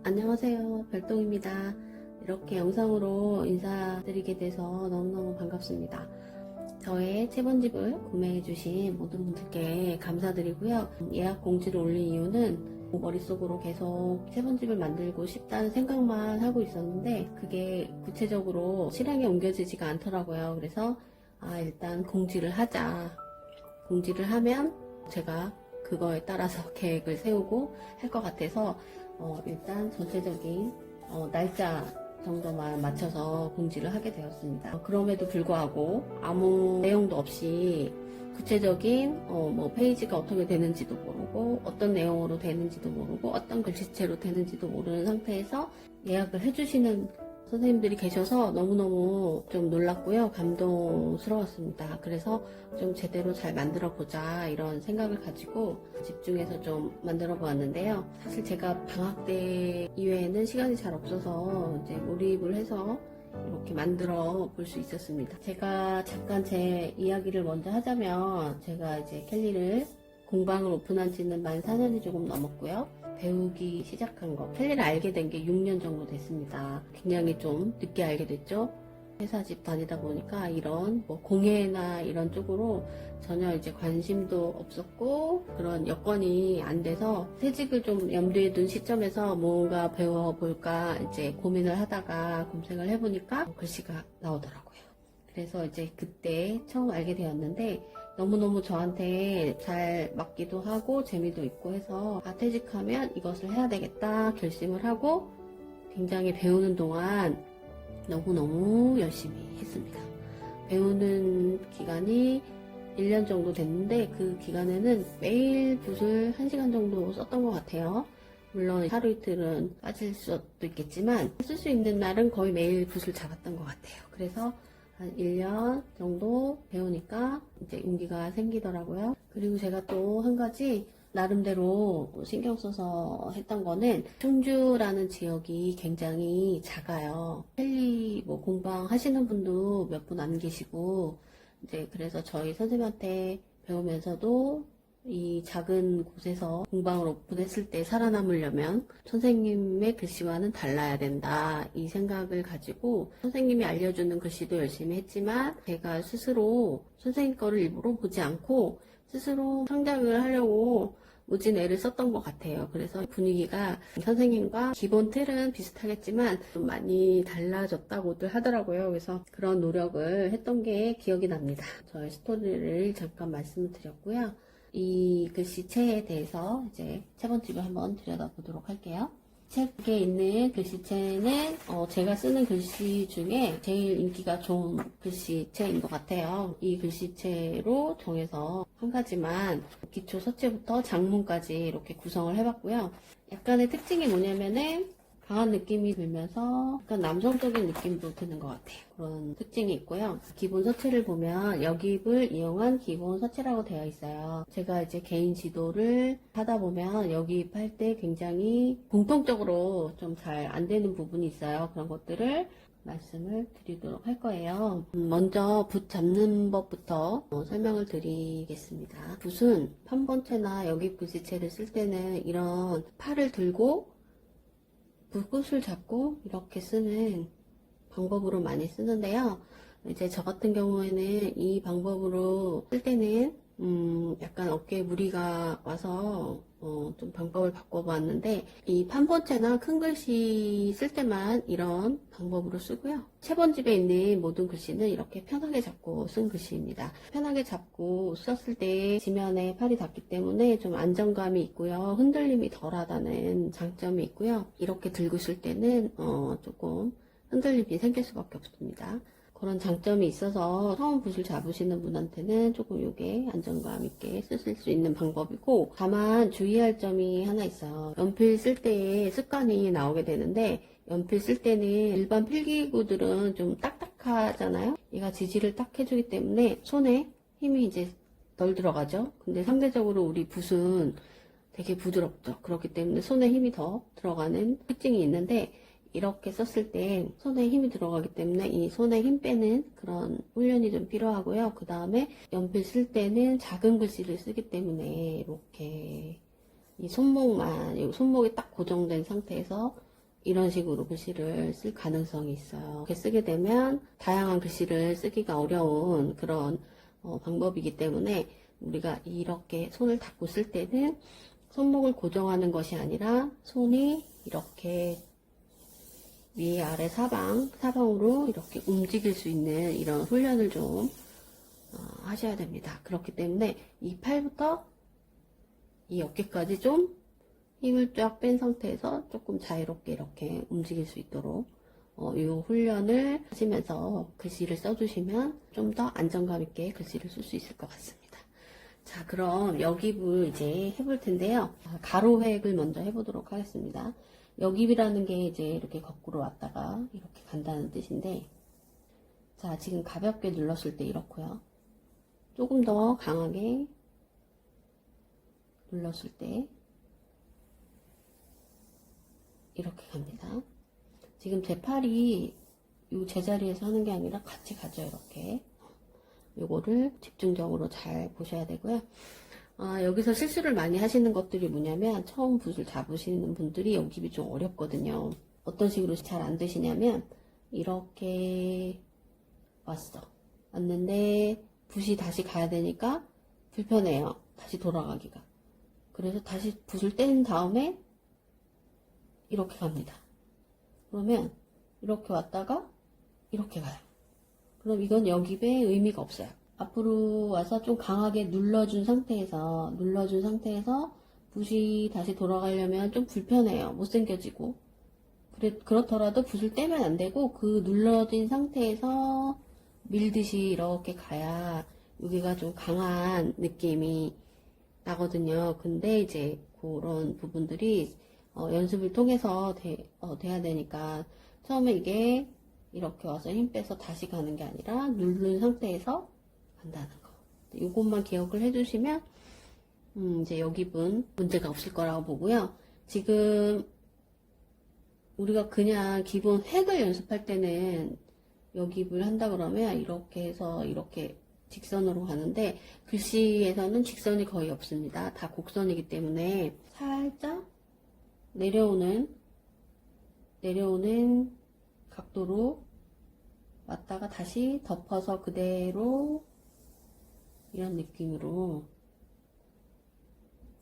안녕하세요, 별똥입니다. 이렇게 영상으로 인사드리게 돼서 너무너무 반갑습니다. 저의 채번집을 구매해주신 모든 분들께 감사드리고요. 예약 공지를 올린 이유는 머릿속으로 계속 채번집을 만들고 싶다는 생각만 하고 있었는데 그게 구체적으로 실행에 옮겨지지가 않더라고요. 그래서 일단 공지를 하자. 공지를 하면 제가 그거에 따라서 계획을 세우고 할 것 같아서 일단 전체적인 날짜 정도만 맞춰서 공지를 하게 되었습니다. 그럼에도 불구하고 아무 내용도 없이 구체적인 뭐 페이지가 어떻게 되는지도 모르고 어떤 내용으로 되는지도 모르고 어떤 글씨체로 되는지도 모르는 상태에서 예약을 해주시는 선생님들이 계셔서 너무너무 좀 놀랐고요. 감동스러웠습니다. 그래서 좀 제대로 잘 만들어 보자 이런 생각을 가지고 집중해서 좀 만들어 보았는데요. 사실 제가 방학 때 이외에는 시간이 잘 없어서 이제 몰입을 해서 이렇게 만들어 볼 수 있었습니다. 제가 잠깐 제 이야기를 먼저 하자면 제가 이제 캘리를 공방을 오픈한 지는 만 4년이 조금 넘었고요. 배우기 시작한 거, 캘리를 알게 된 게 6년 정도 됐습니다. 굉장히 좀 늦게 알게 됐죠. 회사집 다니다 보니까 이런 뭐 공예나 이런 쪽으로 전혀 이제 관심도 없었고 그런 여건이 안 돼서 퇴직을 좀 염두에 둔 시점에서 뭔가 배워볼까 이제 고민을 하다가 검색을 해보니까 글씨가 나오더라고요. 그래서 이제 그때 처음 알게 되었는데 너무너무 저한테 잘 맞기도 하고 재미도 있고 해서 퇴직하면 이것을 해야 되겠다 결심을 하고 굉장히 배우는 동안 너무너무 열심히 했습니다. 배우는 기간이 1년 정도 됐는데 그 기간에는 매일 붓을 1시간 정도 썼던 것 같아요. 물론 하루 이틀은 빠질 수도 있겠지만 쓸 수 있는 날은 거의 매일 붓을 잡았던 것 같아요. 그래서 한 1년 정도 배우니까 이제 용기가 생기더라고요. 그리고 제가 또 한 가지 나름대로 신경 써서 했던 거는 충주라는 지역이 굉장히 작아요. 캘리 뭐 공방 하시는 분도 몇 분 안 계시고 이제 그래서 저희 선생님한테 배우면서도 이 작은 곳에서 공방을 오픈했을 때 살아남으려면 선생님의 글씨와는 달라야 된다 이 생각을 가지고 선생님이 알려주는 글씨도 열심히 했지만 제가 스스로 선생님 거를 일부러 보지 않고 스스로 창작을 하려고 무진 애를 썼던 것 같아요. 그래서 분위기가 선생님과 기본 틀은 비슷하겠지만 좀 많이 달라졌다고들 하더라고요. 그래서 그런 노력을 했던 게 기억이 납니다. 저의 스토리를 잠깐 말씀을 드렸고요. 이 글씨체에 대해서 이제 채번집을 한번 들여다보도록 할게요. 책에 있는 글씨체는 제가 쓰는 글씨 중에 제일 인기가 좋은 글씨체인 것 같아요. 이 글씨체로 정해서 한 가지만 기초 서체부터 장문까지 이렇게 구성을 해봤고요. 약간의 특징이 뭐냐면은 강한 느낌이 들면서 약간 남성적인 느낌도 드는 것 같아요. 그런 특징이 있고요. 기본 서체를 보면 여깁을 이용한 기본 서체라고 되어 있어요. 제가 이제 개인 지도를 하다 보면 여깁할 때 굉장히 공통적으로 좀 잘 안 되는 부분이 있어요. 그런 것들을 말씀을 드리도록 할 거예요. 먼저 붓 잡는 법부터 설명을 드리겠습니다. 붓은 판본체나 여깁 글씨체를 쓸 때는 이런 팔을 들고 붓을 잡고 이렇게 쓰는 방법으로 많이 쓰는데요. 이제 저 같은 경우에는 이 방법으로 쓸 때는 약간 어깨에 무리가 와서 좀 방법을 바꿔봤는데 이 판본체나 큰 글씨 쓸 때만 이런 방법으로 쓰고요. 채번집에 있는 모든 글씨는 이렇게 편하게 잡고 쓴 글씨입니다. 편하게 잡고 썼을 때 지면에 팔이 닿기 때문에 좀 안정감이 있고요. 흔들림이 덜하다는 장점이 있고요. 이렇게 들고 쓸 때는 조금 흔들림이 생길 수밖에 없습니다. 그런 장점이 있어서 처음 붓을 잡으시는 분한테는 조금 이게 안정감 있게 쓰실 수 있는 방법이고, 다만 주의할 점이 하나 있어요. 연필 쓸 때의 습관이 나오게 되는데 연필 쓸 때는 일반 필기구들은 좀 딱딱하잖아요. 얘가 지지를 딱 해주기 때문에 손에 힘이 이제 덜 들어가죠. 근데 상대적으로 우리 붓은 되게 부드럽죠. 그렇기 때문에 손에 힘이 더 들어가는 특징이 있는데 이렇게 썼을 때 손에 힘이 들어가기 때문에 이 손에 힘 빼는 그런 훈련이 좀 필요하고요. 그 다음에 연필 쓸 때는 작은 글씨를 쓰기 때문에 이렇게 이 손목만, 이 손목이 딱 고정된 상태에서 이런 식으로 글씨를 쓸 가능성이 있어요. 이렇게 쓰게 되면 다양한 글씨를 쓰기가 어려운 그런 방법이기 때문에 우리가 이렇게 손을 닫고 쓸 때는 손목을 고정하는 것이 아니라 손이 이렇게 위 아래 사방으로 이렇게 움직일 수 있는 이런 훈련을 좀 하셔야 됩니다. 그렇기 때문에 이 팔부터 이 어깨까지 좀 힘을 쫙 뺀 상태에서 조금 자유롭게 이렇게 움직일 수 있도록 이 훈련을 하시면서 글씨를 써주시면 좀 더 안정감 있게 글씨를 쓸 수 있을 것 같습니다. 자, 그럼 여깁을 이제 해볼 텐데요. 가로획을 먼저 해보도록 하겠습니다. 여깁이라는 게 이제 이렇게 거꾸로 왔다가 이렇게 간다는 뜻인데, 자, 지금 가볍게 눌렀을 때 이렇고요. 조금 더 강하게 눌렀을 때 이렇게 갑니다. 지금 제 팔이 이 제자리에서 하는 게 아니라 같이 가죠. 이렇게 요거를 집중적으로 잘 보셔야 되고요. 여기서 실수를 많이 하시는 것들이 뭐냐면, 처음 붓을 잡으시는 분들이 여깁이 좀 어렵거든요. 어떤 식으로 잘 안 되시냐면, 이렇게 왔는데 붓이 다시 가야 되니까 불편해요. 다시 돌아가기가. 그래서 다시 붓을 뗀 다음에 이렇게 갑니다. 그러면 이렇게 왔다가 이렇게 가요. 그럼 이건 여깁의 의미가 없어요. 앞으로 와서 좀 강하게 눌러준 상태에서 붓이 다시 돌아가려면 좀 불편해요. 못생겨지고. 그렇더라도 붓을 떼면 안 되고, 그 눌러진 상태에서 밀듯이 이렇게 가야 여기가 좀 강한 느낌이 나거든요. 근데 이제 그런 부분들이 연습을 통해서 돼야 되니까, 처음에 이게 이렇게 와서 힘 빼서 다시 가는 게 아니라 누른 상태에서 간다는 거. 이것만 기억을 해주시면 이제 여깁은 문제가 없을 거라고 보고요. 지금 우리가 그냥 기본 획을 연습할 때는 여깁을 한다 그러면 이렇게 해서 이렇게 직선으로 가는데, 글씨에서는 직선이 거의 없습니다. 다 곡선이기 때문에 살짝 내려오는 각도로 왔다가 다시 덮어서 그대로 이런 느낌으로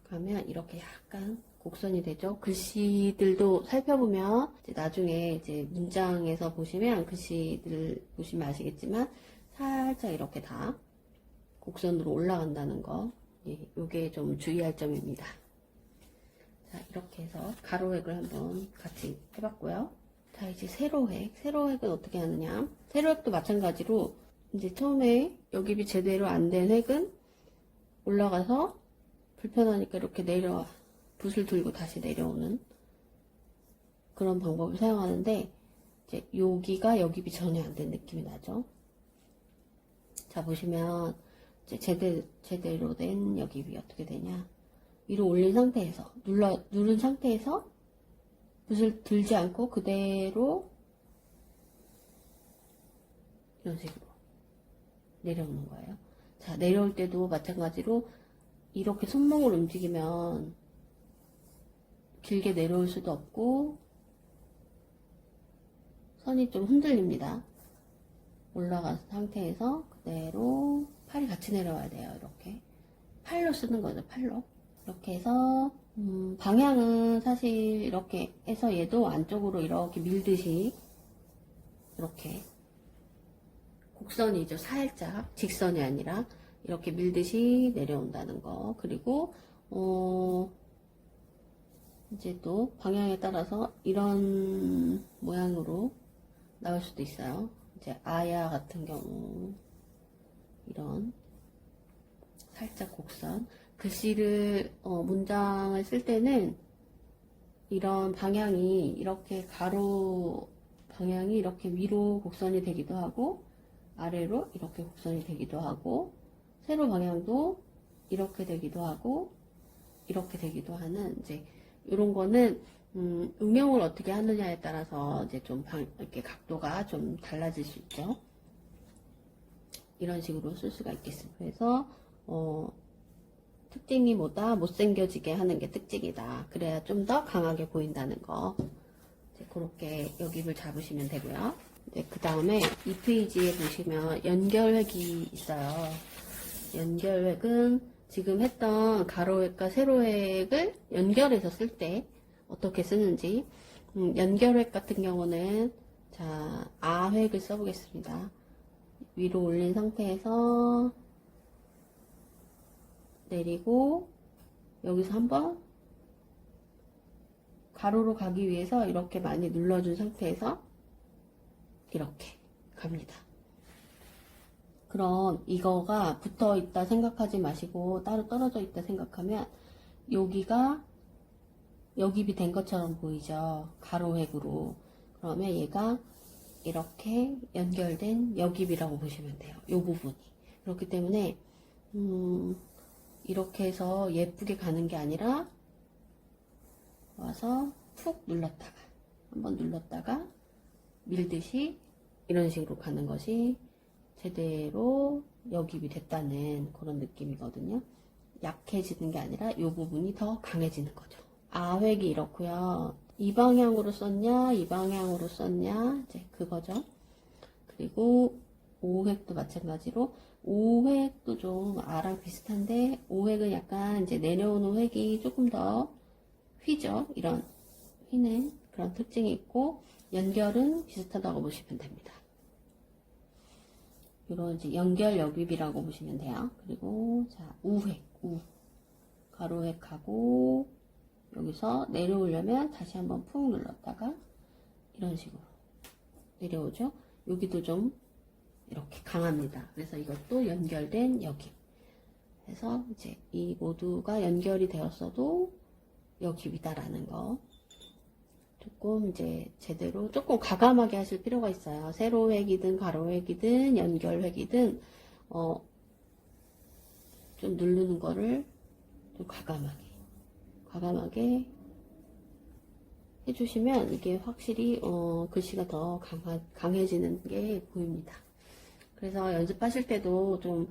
가면 이렇게 약간 곡선이 되죠. 글씨들도 살펴보면 이제 나중에 이제 문장에서 보시면, 글씨들 보시면 아시겠지만 살짝 이렇게 다 곡선으로 올라간다는 거, 요게 좀 주의할 점입니다. 자, 이렇게 해서 가로획을 한번 같이 해봤고요. 자, 이제 세로획은 어떻게 하느냐. 세로획도 마찬가지로 이제 처음에 여깁이 제대로 안 된 획은 올라가서 불편하니까 이렇게 붓을 들고 다시 내려오는 그런 방법을 사용하는데, 이제 여기가 여깁이 전혀 안 된 느낌이 나죠. 자, 보시면 이제 제대로 된 여깁이 어떻게 되냐. 위로 올린 상태에서 누른 상태에서 붓을 들지 않고 그대로 이런 식으로 내려오는 거예요. 자, 내려올 때도 마찬가지로 이렇게 손목을 움직이면 길게 내려올 수도 없고 선이 좀 흔들립니다. 올라간 상태에서 그대로 팔이 같이 내려와야 돼요. 이렇게 팔로 쓰는 거죠. 팔로 이렇게 해서 방향은 사실 이렇게 해서 얘도 안쪽으로 이렇게 밀듯이 이렇게 곡선이죠. 살짝 직선이 아니라 이렇게 밀듯이 내려온다는 거. 그리고 이제 또 방향에 따라서 이런 모양으로 나올 수도 있어요. 이제 아야 같은 경우 이런 살짝 곡선. 글씨를 문장을 쓸 때는 이런 방향이 이렇게 가로 방향이 이렇게 위로 곡선이 되기도 하고, 아래로 이렇게 곡선이 되기도 하고, 세로 방향도 이렇게 되기도 하고 이렇게 되기도 하는, 이제 이런 거는 응용을 어떻게 하느냐에 따라서 이제 좀 이렇게 각도가 좀 달라질 수 있죠. 이런 식으로 쓸 수가 있겠습니다. 그래서 특징이 뭐다? 못생겨지게 하는 게 특징이다. 그래야 좀 더 강하게 보인다는 거. 그렇게 여깁을 잡으시면 되고요. 그 다음에 이 페이지에 보시면 연결획이 있어요. 연결획은 지금 했던 가로획과 세로획을 연결해서 쓸 때 어떻게 쓰는지, 연결획 같은 경우는 자, 아획을 써보겠습니다. 위로 올린 상태에서 내리고 여기서 한번 가로로 가기 위해서 이렇게 많이 눌러준 상태에서 이렇게 갑니다. 그럼 이거가 붙어 있다 생각하지 마시고 따로 떨어져 있다 생각하면 여기가 여깁이 된 것처럼 보이죠. 가로획으로. 그러면 얘가 이렇게 연결된 여깁이라고 보시면 돼요. 이 부분이. 그렇기 때문에 이렇게 해서 예쁘게 가는 게 아니라 와서 푹 눌렀다가 한번 눌렀다가 밀듯이 이런 식으로 가는 것이 제대로 여깁이 됐다는 그런 느낌이거든요. 약해지는 게 아니라 이 부분이 더 강해지는 거죠. 아획이 이렇고요. 이 방향으로 썼냐 이 방향으로 썼냐 이제 그거죠. 그리고 5획도 마찬가지로 5획도 좀 아랑 비슷한데 5획은 약간 이제 내려오는 획이 조금 더 휘죠. 이런 휘는 그런 특징이 있고 연결은 비슷하다고 보시면 됩니다. 이런 이제 연결 여깁이라고 보시면 돼요. 그리고 자 우획 가로획하고 여기서 내려오려면 다시 한번 푹 눌렀다가 이런 식으로 내려오죠. 여기도 좀 이렇게 강합니다. 그래서 이것도 연결된 여깁. 그래서 이제 이 모두가 연결이 되었어도 여깁이다라는 거. 조금 이제 제대로 조금 과감하게 하실 필요가 있어요. 세로획이든 가로획이든 연결획이든 좀 누르는 거를 좀 과감하게 해주시면 이게 확실히 글씨가 더 강해지는 게 보입니다. 그래서 연습하실 때도 좀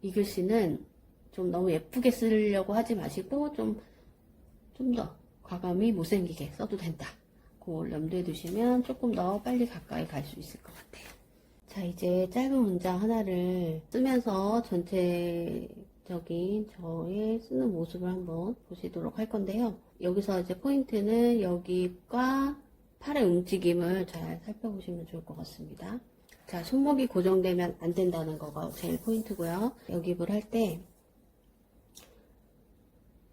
이 글씨는 좀 너무 예쁘게 쓰려고 하지 마시고 좀 더 과감히 못생기게 써도 된다. 그걸 염두에 두시면 조금 더 빨리 가까이 갈 수 있을 것 같아요. 자, 이제 짧은 문장 하나를 쓰면서 전체적인 저의 쓰는 모습을 한번 보시도록 할 건데요. 여기서 이제 포인트는 여기과 팔의 움직임을 잘 살펴보시면 좋을 것 같습니다. 자, 손목이 고정되면 안 된다는 거가 제일 포인트고요. 여깁을 할 때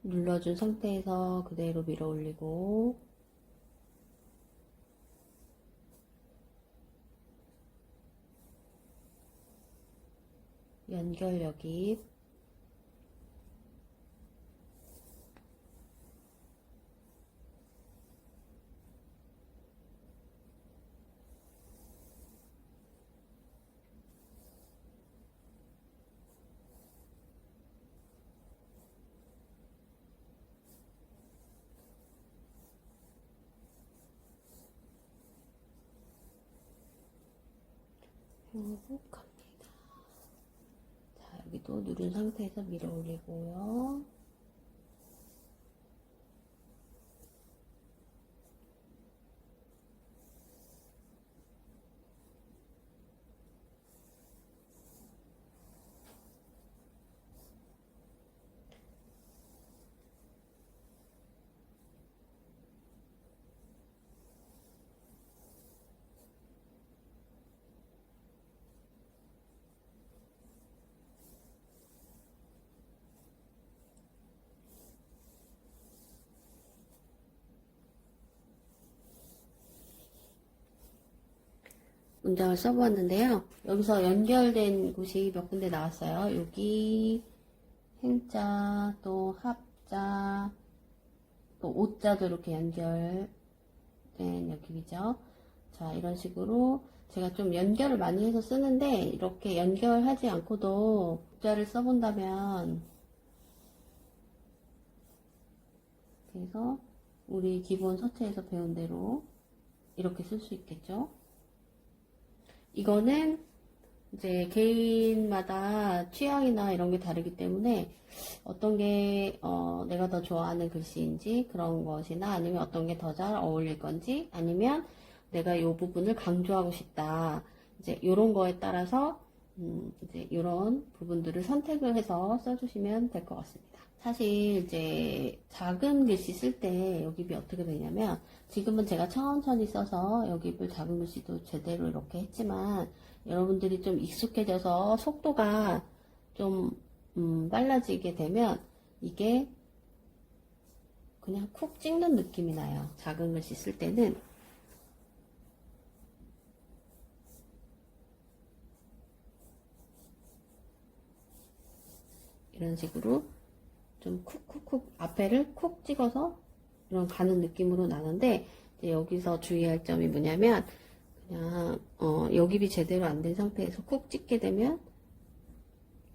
눌러준 상태에서 그대로 밀어 올리고 연결 여깁 행복합니다. 자, 여기도 누른 상태에서 밀어 올리고요. 문장을 써보았는데요. 여기서 연결된 곳이 몇 군데 나왔어요. 여기 행자, 또 합자, 또 오자도 이렇게 연결된 여깁이죠. 자, 이런 식으로 제가 좀 연결을 많이 해서 쓰는데 이렇게 연결하지 않고도 오자를 써본다면 그래서 우리 기본 서체에서 배운 대로 이렇게 쓸 수 있겠죠. 이거는 이제 개인마다 취향이나 이런 게 다르기 때문에 어떤 게 내가 더 좋아하는 글씨인지 그런 것이나 아니면 어떤 게 더 잘 어울릴 건지 아니면 내가 이 부분을 강조하고 싶다. 이제 이런 거에 따라서 이제 이런 부분들을 선택을 해서 써주시면 될 것 같습니다. 사실 이제 작은 글씨 쓸 때 여기입이 어떻게 되냐면 지금은 제가 천천히 써서 여기입을 작은 글씨도 제대로 이렇게 했지만 여러분들이 좀 익숙해져서 속도가 좀 빨라지게 되면 이게 그냥 쿡 찍는 느낌이 나요. 작은 글씨 쓸 때는 이런 식으로 좀 쿡쿡쿡 앞에를 쿡 찍어서 이런 가는 느낌으로 나는데 이제 여기서 주의할 점이 뭐냐면 그냥 여깁이 제대로 안 된 상태에서 쿡 찍게 되면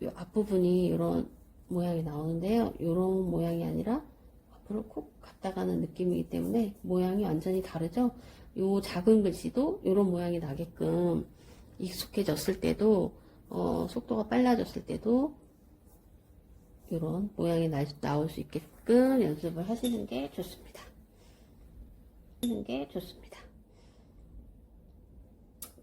이 앞부분이 이런 모양이 나오는데요. 이런 모양이 아니라 앞으로 쿡 갔다 가는 느낌이기 때문에 모양이 완전히 다르죠. 이 작은 글씨도 이런 모양이 나게끔 익숙해졌을 때도 속도가 빨라졌을 때도 이런 모양이 나올 수 있게끔 연습을 하시는 게 좋습니다.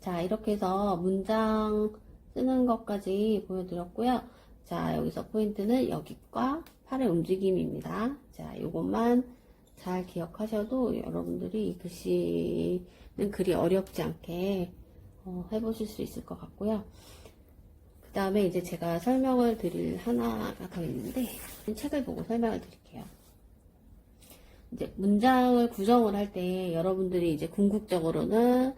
자, 이렇게 해서 문장 쓰는 것까지 보여드렸고요. 자, 여기서 포인트는 여깃과 팔의 움직임입니다. 자, 요것만 잘 기억하셔도 여러분들이 이 글씨는 그리 어렵지 않게 해보실 수 있을 것 같고요. 그 다음에 이제 제가 설명을 드릴 하나가 더 있는데 책을 보고 설명을 드릴게요. 이제 문장을 구성을 할 때 여러분들이 이제 궁극적으로는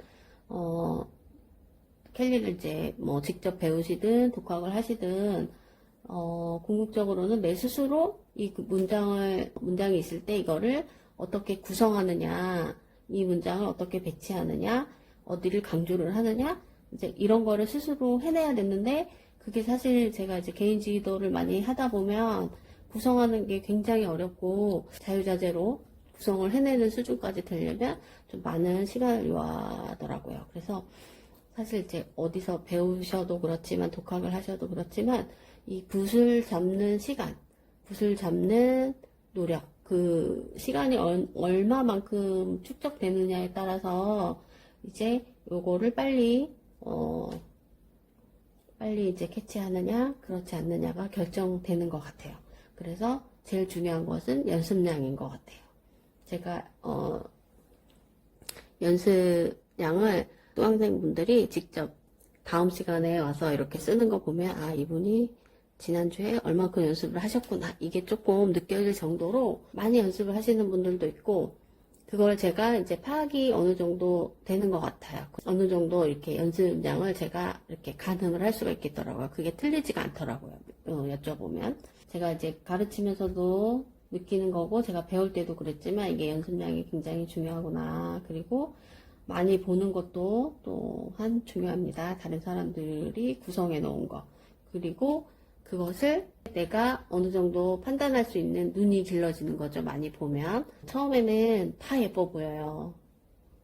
캘리를 이제 뭐 직접 배우시든 독학을 하시든 궁극적으로는 내 스스로 이 문장이 있을 때 이거를 어떻게 구성하느냐, 이 문장을 어떻게 배치하느냐, 어디를 강조를 하느냐, 이제 이런 거를 스스로 해내야 됐는데 그게 사실 제가 이제 개인 지도를 많이 하다 보면 구성하는 게 굉장히 어렵고 자유자재로 구성을 해내는 수준까지 되려면 좀 많은 시간을 요하더라고요. 그래서 사실 이제 어디서 배우셔도 그렇지만 독학을 하셔도 그렇지만 이 붓을 잡는 시간, 붓을 잡는 노력, 그 시간이 얼마만큼 축적되느냐에 따라서 이제 요거를 빨리 이제 캐치하느냐 그렇지 않느냐가 결정되는 것 같아요. 그래서 제일 중요한 것은 연습량인 것 같아요. 제가 연습량을 수강생분들이 직접 다음 시간에 와서 이렇게 쓰는 거 보면 아, 이분이 지난주에 얼마큼 연습을 하셨구나, 이게 조금 느껴질 정도로 많이 연습을 하시는 분들도 있고, 그걸 제가 이제 파악이 어느 정도 되는 것 같아요. 어느 정도 이렇게 연습량을 제가 이렇게 가늠을 할 수가 있겠더라고요. 그게 틀리지가 않더라고요. 여쭤보면. 제가 이제 가르치면서도 느끼는 거고, 제가 배울 때도 그랬지만, 이게 연습량이 굉장히 중요하구나. 그리고 많이 보는 것도 또한 중요합니다. 다른 사람들이 구성해 놓은 거. 그리고 그것을 내가 어느 정도 판단할 수 있는 눈이 길러지는 거죠. 많이 보면. 처음에는 다 예뻐 보여요.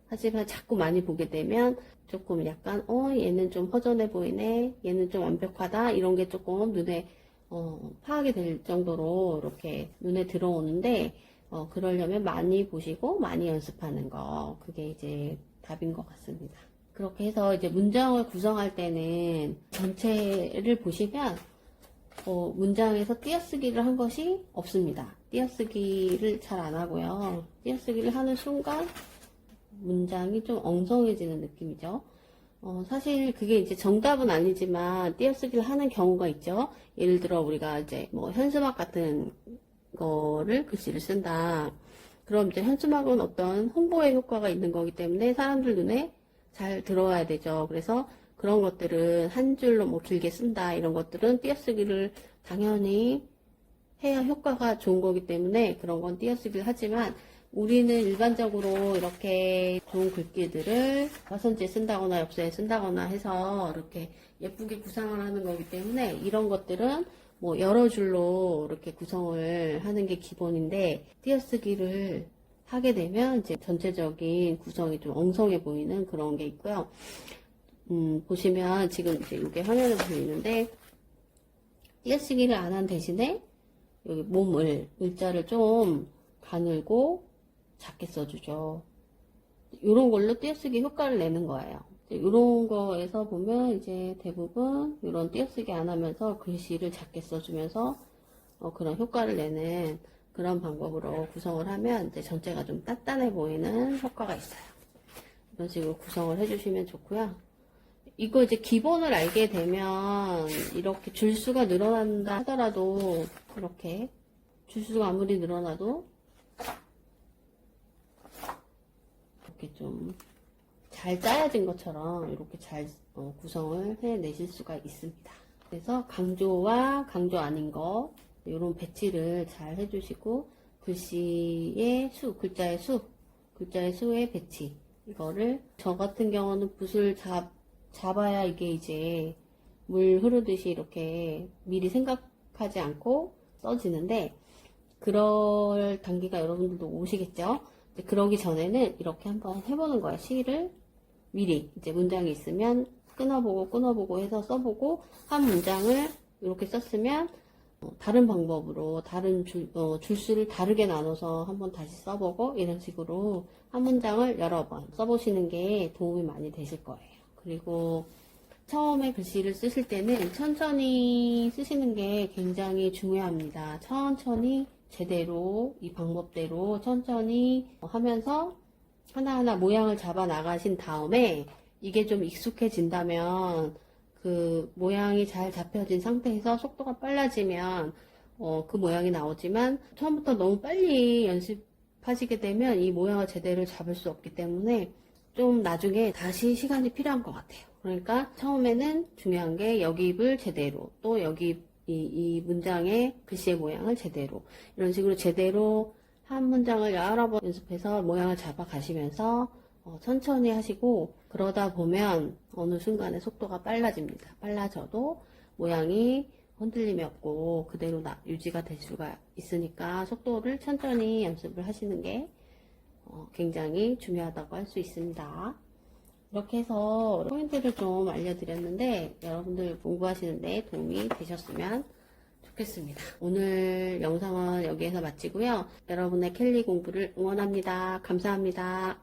하지만 자꾸 많이 보게 되면 조금 약간 얘는 좀 허전해 보이네, 얘는 좀 완벽하다, 이런 게 조금 눈에 파악이 될 정도로 이렇게 눈에 들어오는데 그러려면 많이 보시고 많이 연습하는 거, 그게 이제 답인 것 같습니다. 그렇게 해서 이제 문장을 구성할 때는 전체를 보시면 문장에서 띄어쓰기를 한 것이 없습니다. 띄어쓰기를 잘 안 하고요. 띄어쓰기를 하는 순간 문장이 좀 엉성해지는 느낌이죠. 사실 그게 이제 정답은 아니지만 띄어쓰기를 하는 경우가 있죠. 예를 들어 우리가 이제 뭐 현수막 같은 거를 글씨를 쓴다. 그럼 이제 현수막은 어떤 홍보의 효과가 있는 거기 때문에 사람들 눈에 잘 들어와야 되죠. 그래서 그런 것들은 한 줄로 뭐 길게 쓴다, 이런 것들은 띄어쓰기를 당연히 해야 효과가 좋은 거기 때문에 그런 건 띄어쓰기를 하지만, 우리는 일반적으로 이렇게 좋은 글귀들을 화선지에 쓴다거나 엽서에 쓴다거나 해서 이렇게 예쁘게 구상을 하는 거기 때문에 이런 것들은 뭐 여러 줄로 이렇게 구성을 하는 게 기본인데, 띄어쓰기를 하게 되면 이제 전체적인 구성이 좀 엉성해 보이는 그런 게 있고요. 보시면 지금 이제 이게 화면에 보이는데, 띄어쓰기를 안 한 대신에 여기 몸을, 을자를 좀 가늘고 작게 써주죠. 이런 걸로 띄어쓰기 효과를 내는 거예요. 이런 거에서 보면 이제 대부분 이런 띄어쓰기 안 하면서 글씨를 작게 써주면서 그런 효과를 내는 그런 방법으로 구성을 하면 이제 전체가 좀 단단해 보이는 효과가 있어요. 이런 식으로 구성을 해주시면 좋고요. 이거 이제 기본을 알게 되면 이렇게 줄수가 늘어난다 하더라도 이렇게 줄수가 아무리 늘어나도 이렇게 좀 잘 짜여진 것처럼 이렇게 잘 구성을 해내실 수가 있습니다. 그래서 강조와 강조 아닌 거 이런 배치를 잘 해주시고 글씨의 수, 글자의 수의 배치 이거를 저 같은 경우는 붓을 잡아야 이게 이제 물 흐르듯이 이렇게 미리 생각하지 않고 써지는데 그럴 단계가 여러분들도 오시겠죠? 그러기 전에는 이렇게 한번 해보는 거예요. 시를 미리 이제 문장이 있으면 끊어보고 해서 써보고 한 문장을 이렇게 썼으면 다른 방법으로 다른 줄수를 다르게 나눠서 한번 다시 써보고 이런 식으로 한 문장을 여러 번 써보시는 게 도움이 많이 되실 거예요. 그리고 처음에 글씨를 쓰실 때는 천천히 쓰시는 게 굉장히 중요합니다. 천천히 제대로 이 방법대로 천천히 하면서 하나하나 모양을 잡아 나가신 다음에 이게 좀 익숙해진다면 그 모양이 잘 잡혀진 상태에서 속도가 빨라지면 그 모양이 나오지만 처음부터 너무 빨리 연습하시게 되면 이 모양을 제대로 잡을 수 없기 때문에 좀 나중에 다시 시간이 필요한 것 같아요. 그러니까 처음에는 중요한 게 여기입을 제대로 또 여기 이 문장의 글씨의 모양을 제대로 이런 식으로 제대로 한 문장을 여러 번 연습해서 모양을 잡아 가시면서 천천히 하시고 그러다 보면 어느 순간에 속도가 빨라집니다. 빨라져도 모양이 흔들림이 없고 그대로 유지가 될 수가 있으니까 속도를 천천히 연습을 하시는 게 굉장히 중요하다고 할 수 있습니다. 이렇게 해서 포인트를 좀 알려드렸는데 여러분들 공부하시는데 도움이 되셨으면 좋겠습니다. 오늘 영상은 여기에서 마치고요. 여러분의 캘리 공부를 응원합니다. 감사합니다.